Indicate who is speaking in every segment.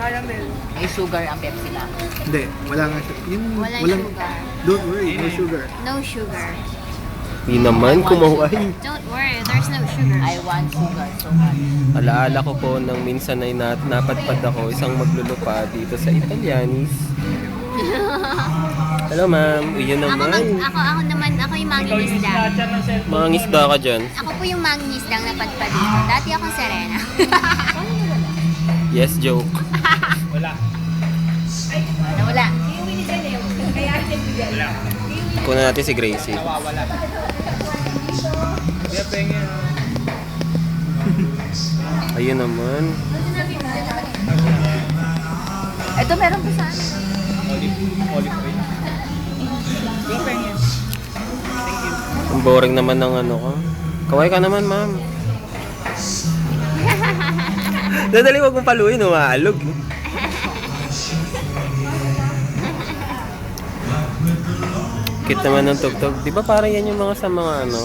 Speaker 1: May sugar ang Pepsi lang.
Speaker 2: Hindi, wala nga siya. Yung,
Speaker 3: Walang
Speaker 2: walang,
Speaker 3: sugar.
Speaker 2: don't worry, no sugar.
Speaker 3: No sugar.
Speaker 4: Di naman, kumaway.
Speaker 3: Don't worry, there's no sugar.
Speaker 1: I want sugar so much.
Speaker 4: Alaala ko po nang minsan ay napadpad ako isang maglulupa dito sa Italianis. Hello ma'am, yun
Speaker 3: Ako,
Speaker 4: naman.
Speaker 3: ako yung mangingisda.
Speaker 4: Mangingisda ka dyan.
Speaker 3: Ako po yung mangingisdang napadpad dito. Dati akong Serena.
Speaker 4: Yes, joke.
Speaker 1: Nawala.
Speaker 4: Kunan natin si Gracie. Ayun naman.
Speaker 1: Ito meron pa sa akin.
Speaker 4: Ang boring naman ng ano ko. Kaway ka naman, ma'am. Dadali, wag mong paluin, umaalog. Cute naman ng tugtog. Di ba parang yan yung mga sa mga ano?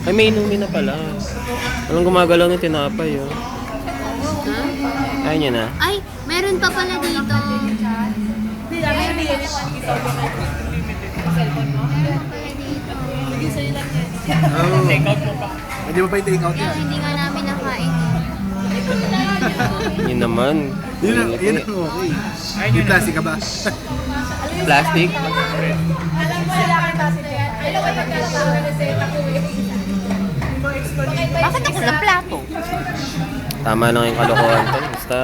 Speaker 4: Ay, may inumin na pala. Walang gumagalaw ng tinapay, oh. Ayaw niya na.
Speaker 3: Ay, meron pa pala dito.
Speaker 2: Oh. Hindi mo pa i-take out
Speaker 3: Kaya
Speaker 2: yan.
Speaker 3: hindi nga namin nakain.
Speaker 4: Yun naman.
Speaker 2: Yun ang okay. May plastic ka ba?
Speaker 4: Plastic?
Speaker 1: Bakit ako ng plato?
Speaker 4: Tama lang yung kalokohan to. Basta,